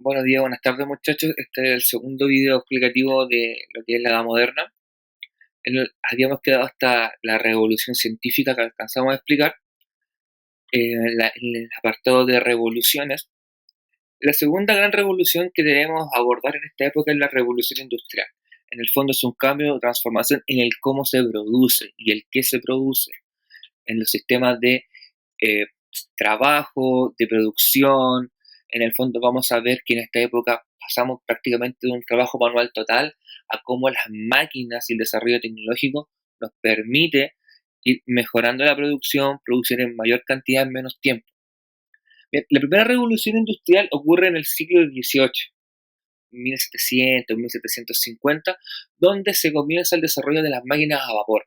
Buenos días, buenas tardes muchachos. Este es el segundo video explicativo de lo que es la Edad Moderna. Habíamos quedado hasta la revolución científica que alcanzamos a explicar, en el apartado de revoluciones. La segunda gran revolución que debemos abordar en esta época es la revolución industrial. En el fondo es un cambio o transformación en el cómo se produce y el qué se produce, en los sistemas de eh, trabajo, de producción. En el fondo vamos a ver que en esta época pasamos prácticamente de un trabajo manual total a cómo las máquinas y el desarrollo tecnológico nos permite ir mejorando la producción, producir en mayor cantidad en menos tiempo. Bien, la primera revolución industrial ocurre en el siglo XVIII, 1700, 1750, donde se comienza el desarrollo de las máquinas a vapor.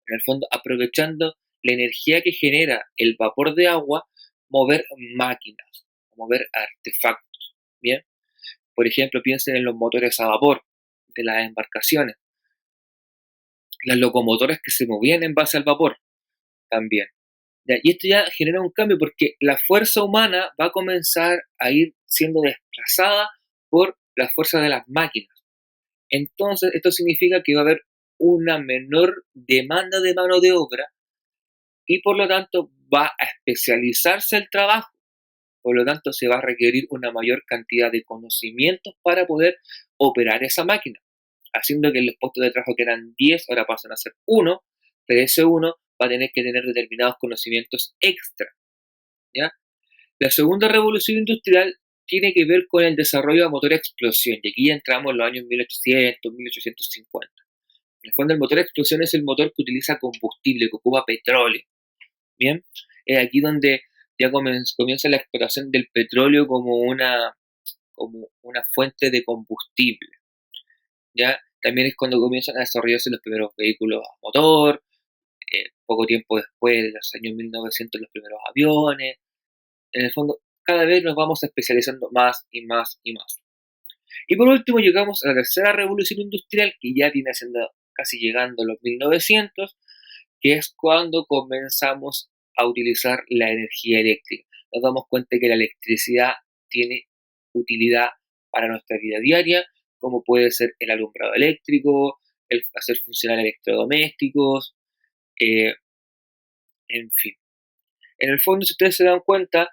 En el fondo, aprovechando la energía que genera el vapor de agua, mover máquinas, mover artefactos. Bien, por ejemplo, piensen en los motores a vapor de las embarcaciones, las locomotoras que se movían en base al vapor también. ¿Ya? Y esto ya genera un cambio porque la fuerza humana va a comenzar a ir siendo desplazada por la fuerza de las máquinas. Entonces, esto significa que va a haber una menor demanda de mano de obra y por lo tanto va a especializarse el trabajo. Por lo tanto, se va a requerir una mayor cantidad de conocimientos para poder operar esa máquina, haciendo que los puestos de trabajo que eran 10 ahora pasen a ser 1, pero ese 1 va a tener que tener determinados conocimientos extra. ¿Ya? La segunda revolución industrial tiene que ver con el desarrollo de motor a explosión, y aquí ya entramos en los años 1800, 1850. En el fondo, el motor a explosión es el motor que utiliza combustible, que ocupa petróleo. Bien, es aquí donde ya comienza la explotación del petróleo como una fuente de combustible. Ya también es cuando comienzan a desarrollarse los primeros vehículos a motor, poco tiempo después, en los años 1900, los primeros aviones. En el fondo, cada vez nos vamos especializando más y más y más. Y por último, llegamos a la tercera revolución industrial, que ya viene siendo casi llegando a los 1900, que es cuando comenzamos a utilizar la energía eléctrica. Nos damos cuenta que la electricidad tiene utilidad para nuestra vida diaria, como puede ser el alumbrado eléctrico, el hacer funcionar electrodomésticos, eh, en fin. En el fondo, si ustedes se dan cuenta,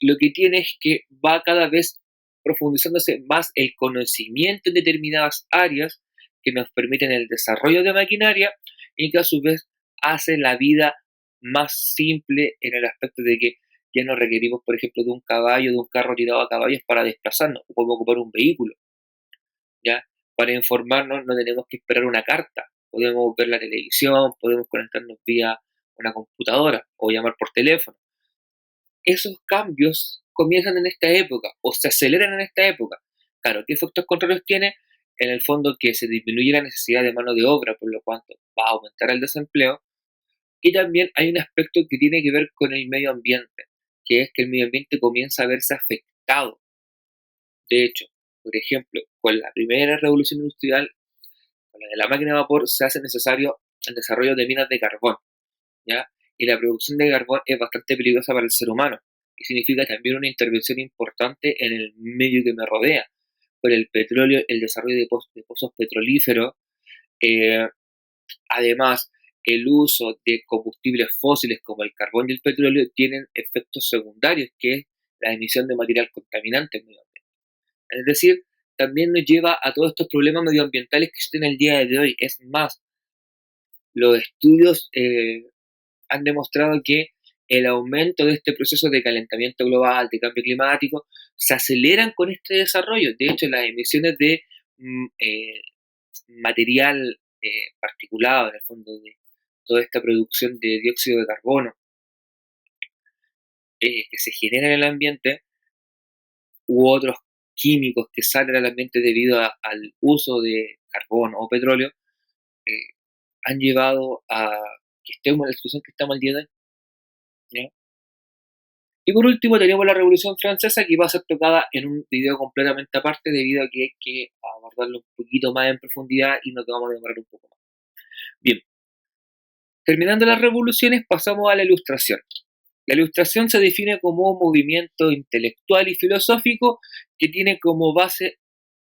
lo que tiene es que va cada vez profundizándose más el conocimiento en determinadas áreas que nos permiten el desarrollo de maquinaria y que a su vez hace la vida más simple en el aspecto de que ya no requerimos, por ejemplo, de un caballo, de un carro tirado a caballos para desplazarnos, o podemos ocupar un vehículo, ¿ya? Para informarnos no tenemos que esperar una carta, podemos ver la televisión, podemos conectarnos vía una computadora o llamar por teléfono. Esos cambios comienzan en esta época o se aceleran en esta época. Claro, ¿qué efectos contrarios tiene? En el fondo que se disminuye la necesidad de mano de obra, por lo cuanto va a aumentar el desempleo. Y también hay un aspecto que tiene que ver con el medio ambiente, que es que el medio ambiente comienza a verse afectado. De hecho, por ejemplo, con la primera revolución industrial, con la de la máquina de vapor, se hace necesario el desarrollo de minas de carbón, ¿ya? Y la producción de carbón es bastante peligrosa para el ser humano y significa también una intervención importante en el medio que me rodea. Por el petróleo, el desarrollo de pozos petrolíferos, eh, además, el uso de combustibles fósiles como el carbón y el petróleo tienen efectos secundarios, que es la emisión de material contaminante en medio ambiente. Es decir, también nos lleva a todos estos problemas medioambientales que existen el día de hoy. Es más, los estudios han demostrado que el aumento de este proceso de calentamiento global, de cambio climático, se aceleran con este desarrollo. De hecho, las emisiones de mm, eh, material particulado, en el fondo, de toda esta producción de dióxido de carbono que se genera en el ambiente, u otros químicos que salen al ambiente debido al uso de carbono o petróleo, eh, han llevado a que estemos en la situación que estamos al día de hoy. ¿Ya? Y por último tenemos la Revolución Francesa, que va a ser tocada en un video completamente aparte debido a que hay que abordarlo un poquito más en profundidad y nos vamos a demorar un poco más. Bien, terminando las revoluciones pasamos a la Ilustración. La Ilustración se define como un movimiento intelectual y filosófico que tiene como base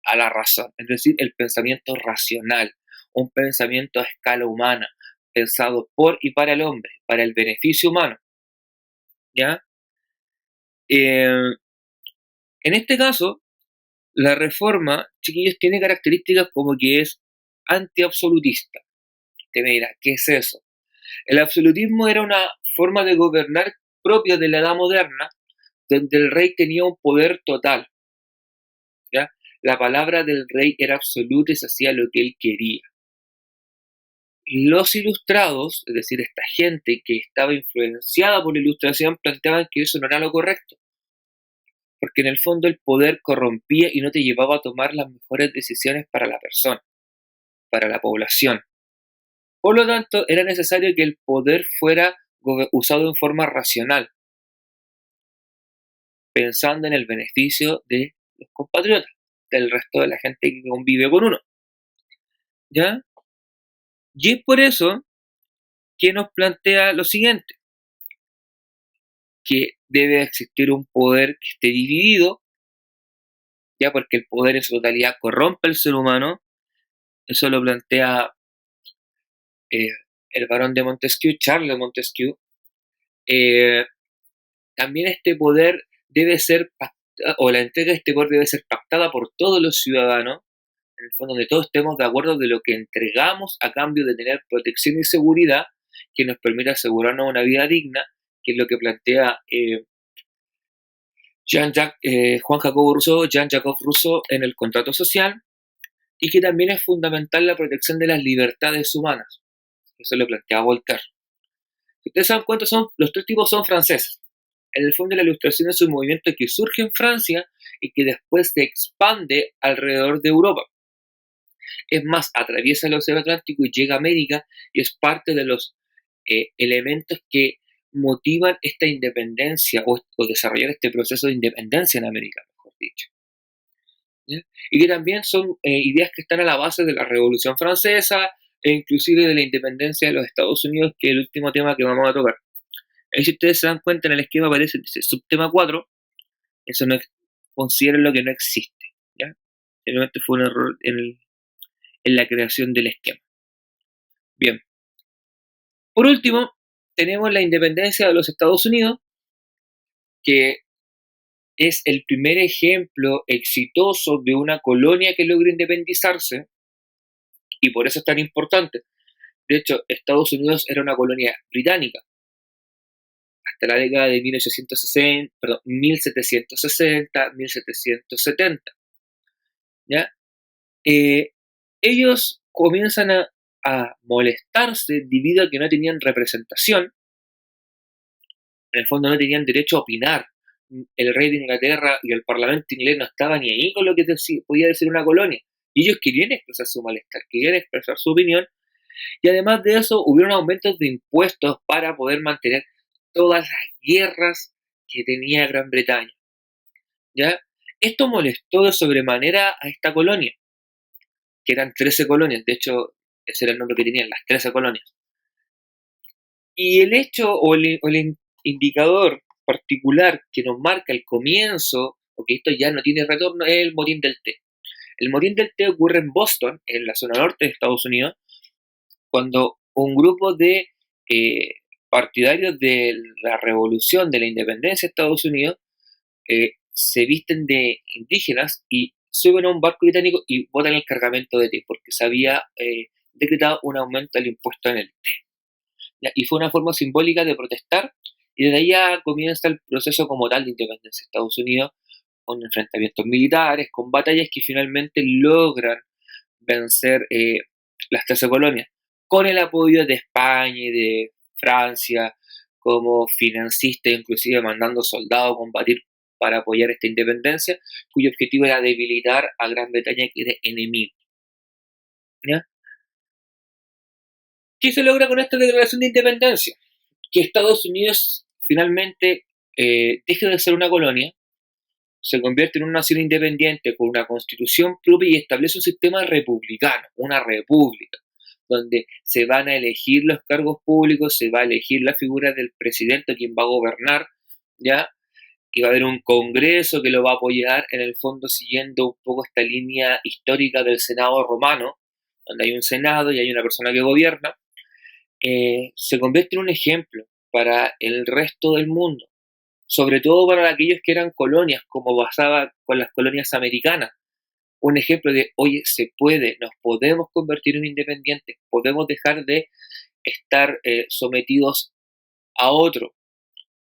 a la razón, es decir, el pensamiento racional, un pensamiento a escala humana, pensado por y para el hombre, para el beneficio humano, ¿ya? En este caso, la reforma, chiquillos, tiene características como que es antiabsolutista. Te me dirá, ¿qué es eso? El absolutismo era una forma de gobernar propia de la Edad Moderna, donde el rey tenía un poder total, ¿ya? La palabra del rey era absoluta y se hacía lo que él quería. Los ilustrados, es decir, esta gente que estaba influenciada por la ilustración, planteaban que eso no era lo correcto, porque en el fondo el poder corrompía y no te llevaba a tomar las mejores decisiones para la persona, para la población. Por lo tanto, era necesario que el poder fuera usado en forma racional, pensando en el beneficio de los compatriotas, del resto de la gente que convive con uno, ¿ya? Y es por eso que nos plantea lo siguiente, que debe existir un poder que esté dividido, ya porque el poder en su totalidad corrompe al ser humano. Eso lo plantea eh, el barón de Montesquieu, Charles de Montesquieu. Eh, También este poder debe ser pactada, o la entrega de este poder debe ser pactada por todos los ciudadanos, en el fondo donde todos estemos de acuerdo de lo que entregamos a cambio de tener protección y seguridad que nos permita asegurarnos una vida digna, que es lo que plantea Juan Jacobo Rousseau, Jean-Jacques Rousseau en el contrato social, y que también es fundamental la protección de las libertades humanas. Eso lo plantea Voltaire. Si ustedes se dan cuenta, los tres tipos son franceses. En el fondo, la Ilustración es un movimiento que surge en Francia y que después se expande alrededor de Europa. Es más, atraviesa el Océano Atlántico y llega a América y es parte de los elementos que motivan esta independencia o desarrollar este proceso de independencia en América, mejor dicho. ¿Ya? Y que también son ideas que están a la base de la Revolución Francesa e inclusive de la independencia de los Estados Unidos, que es el último tema que vamos a tocar. Ahí si ustedes se dan cuenta en el esquema aparece, dice subtema 4, eso no consideren lo que no existe, ¿ya? Simplemente fue un error en la creación del esquema. Bien. Por último, tenemos la independencia de los Estados Unidos, que es el primer ejemplo exitoso de una colonia que logra independizarse, y por eso es tan importante. De hecho, Estados Unidos era una colonia británica hasta la década de 1760, 1770, ¿ya? Ellos comienzan a molestarse debido a que no tenían representación, en el fondo no tenían derecho a opinar. El rey de Inglaterra y el parlamento inglés no estaban ni ahí con lo que podía decir una colonia. Y ellos querían expresar su malestar, querían expresar su opinión, y además de eso hubieron aumentos de impuestos para poder mantener todas las guerras que tenía Gran Bretaña, ¿ya? Esto molestó de sobremanera a esta colonia, que eran 13 colonias, de hecho ese era el nombre que tenían, las 13 colonias. Y el hecho o el indicador particular que nos marca el comienzo, porque esto ya no tiene retorno, es el motín del té. El motín del té ocurre en Boston, en la zona norte de Estados Unidos, cuando un grupo de partidarios de la revolución, de la independencia de Estados Unidos, se visten de indígenas y suben a un barco británico y botan el cargamento de té, porque se había decretado un aumento del impuesto en el té. ¿Ya? Y fue una forma simbólica de protestar, y desde ahí ya comienza el proceso como tal de independencia de Estados Unidos, con enfrentamientos militares, con batallas que finalmente logran vencer las 13 colonias, con el apoyo de España y de Francia como financista, inclusive mandando soldados a combatir para apoyar esta independencia, cuyo objetivo era debilitar a Gran Bretaña, que era enemigo. ¿Ya? ¿Qué se logra con esta declaración de independencia? Que Estados Unidos finalmente deje de ser una colonia, se convierte en una nación independiente con una constitución propia y establece un sistema republicano, una república, donde se van a elegir los cargos públicos, se va a elegir la figura del presidente, quien va a gobernar, ¿ya? Y va a haber un congreso que lo va a apoyar, en el fondo siguiendo un poco esta línea histórica del Senado romano, donde hay un Senado y hay una persona que gobierna. Se convierte en un ejemplo para el resto del mundo, sobre todo para aquellos que eran colonias, como pasaba con las colonias americanas. Un ejemplo de, oye, se puede, nos podemos convertir en independientes, podemos dejar de estar sometidos a otro,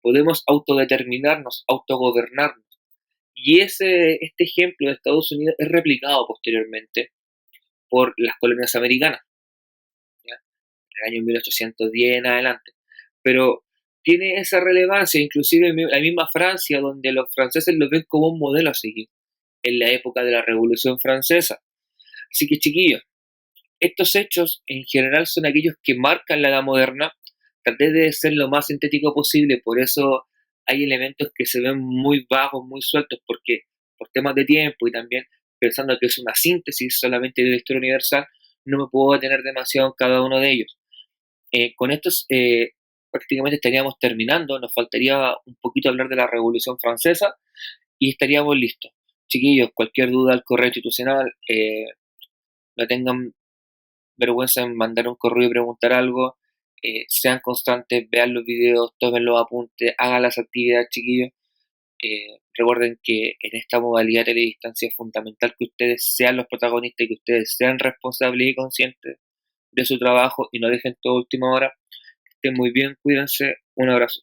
podemos autodeterminarnos, autogobernarnos. Y este ejemplo de Estados Unidos es replicado posteriormente por las colonias americanas, ¿ya? En el año 1810 en adelante. Pero tiene esa relevancia, inclusive en la misma Francia, donde los franceses lo ven como un modelo a seguir, en la época de la Revolución Francesa. Así que, chiquillos, estos hechos en general son aquellos que marcan la edad moderna. Traté de ser lo más sintético posible, por eso hay elementos que se ven muy vagos, muy sueltos, porque por temas de tiempo y también pensando que es una síntesis solamente de la historia universal, no me puedo detener demasiado en cada uno de ellos. Con estos prácticamente estaríamos terminando, nos faltaría un poquito hablar de la Revolución Francesa y estaríamos listos. Chiquillos, cualquier duda al correo institucional, no tengan vergüenza en mandar un correo y preguntar algo, sean constantes, vean los videos, tomen los apuntes, hagan las actividades, chiquillos. Recuerden que en esta modalidad de teledistancia es fundamental que ustedes sean los protagonistas y que ustedes sean responsables y conscientes de su trabajo y no dejen todo a última hora. Que estén muy bien, cuídense, un abrazo.